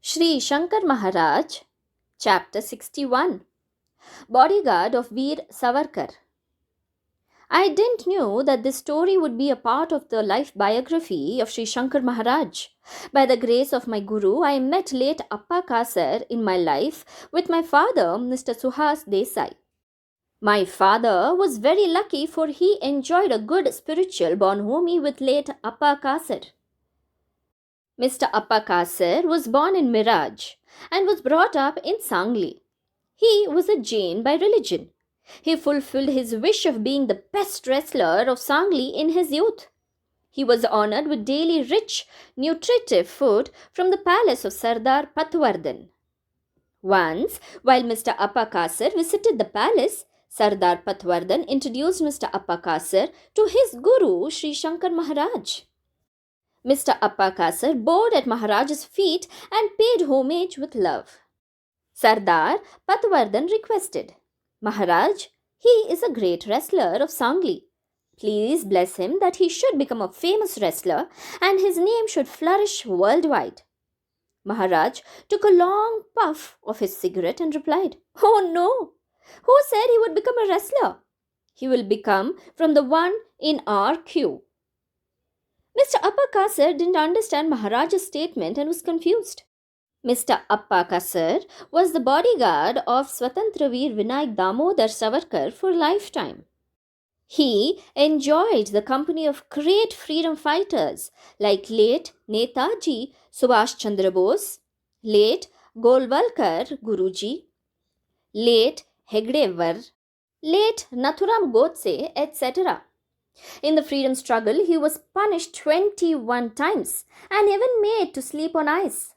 Sri Shankar Maharaj, Chapter 61, Bodyguard of Veer Savarkar. I didn't know that this story would be a part of the life biography of Sri Shankar Maharaj. By the grace of my Guru, I met late Appa Kasar in my life with my father, Mr. Suhas Desai. My father was very lucky, for he enjoyed a good spiritual bonhomie with late Appa Kasar. Mr. Appa Kasar was born in Miraj and was brought up in Sangli. He was a Jain by religion. He fulfilled his wish of being the best wrestler of Sangli in his youth. He was honored with daily rich, nutritive food from the palace of Sardar Patwardhan. Once, while Mr. Appa Kasar visited the palace, Sardar Patwardhan introduced Mr. Appa Kasar to his guru, Sri Shankar Maharaj. Mr. Appa Kasar bowed at Maharaj's feet and paid homage with love. Sardar Patwardhan requested, Maharaj, he is a great wrestler of Sangli. Please bless him that he should become a famous wrestler and his name should flourish worldwide. Maharaj took a long puff of his cigarette and replied, Oh no! Who said he would become a wrestler? He will become from the one in our queue. Mr. Appa Kasar didn't understand Maharaj's statement and was confused. Mr. Appa Kasar was the bodyguard of Swatantra Veer Vinayak Damodar Savarkar for a lifetime. He enjoyed the company of great freedom fighters like late Netaji Subhash Chandra Bose, late Golwalkar Guruji, late Hegdevar, late Nathuram Godse, etc. In the freedom struggle, he was punished 21 times and even made to sleep on ice.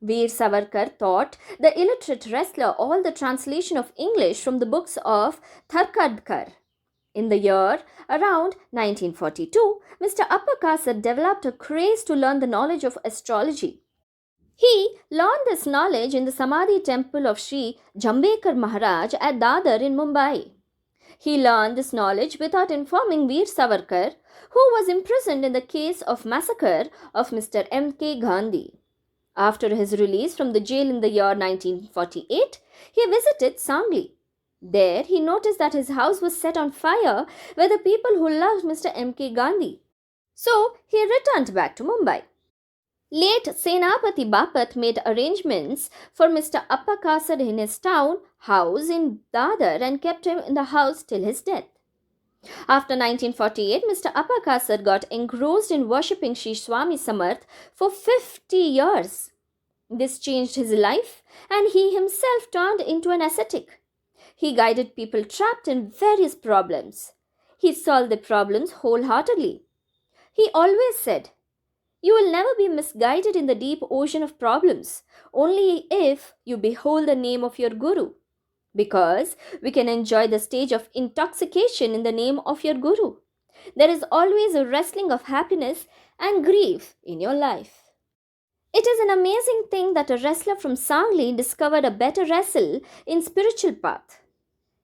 Veer Savarkar taught the illiterate wrestler all the translation of English from the books of Tharkadkar. In the year around 1942, Mr. Appa Kasar developed a craze to learn the knowledge of astrology. He learned this knowledge in the Samadhi temple of Sri Jambekar Maharaj at Dadar in Mumbai. He learned this knowledge without informing Veer Savarkar, who was imprisoned in the case of massacre of Mr. M.K. Gandhi. After his release from the jail in the year 1948, he visited Sangli. There, he noticed that his house was set on fire by the people who loved Mr. M.K. Gandhi. So, he returned back to Mumbai. Late Senapati Bapat made arrangements for Mr. Appa Kasar in his town house in Dadar and kept him in the house till his death. After 1948, Mr. Appa Kasar got engrossed in worshipping Sri Swami Samarth for 50 years. This changed his life and he himself turned into an ascetic. He guided people trapped in various problems. He solved the problems wholeheartedly. He always said, You will never be misguided in the deep ocean of problems, only if you behold the name of your Guru. Because we can enjoy the stage of intoxication in the name of your Guru. There is always a wrestling of happiness and grief in your life. It is an amazing thing that a wrestler from Sangli discovered a better wrestle in spiritual path.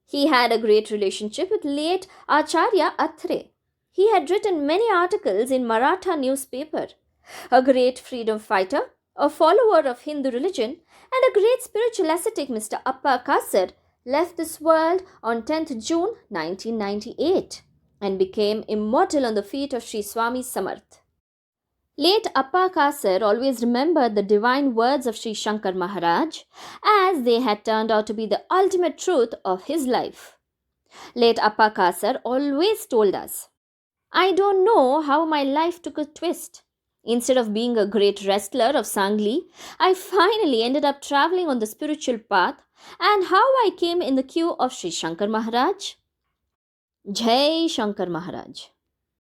He had a great relationship with late Acharya Atre. He had written many articles in Maratha newspaper. A great freedom fighter, a follower of Hindu religion, and a great spiritual ascetic, Mr. Appa Kasar, left this world on 10th June 1998 and became immortal on the feet of Sri Swami Samarth. Late Appa Kasar always remembered the divine words of Sri Shankar Maharaj, as they had turned out to be the ultimate truth of his life. Late Appa Kasar always told us, I don't know how my life took a twist. Instead of being a great wrestler of Sangli, I finally ended up traveling on the spiritual path, and how I came in the queue of Sri Shankar Maharaj. Jai Shankar Maharaj.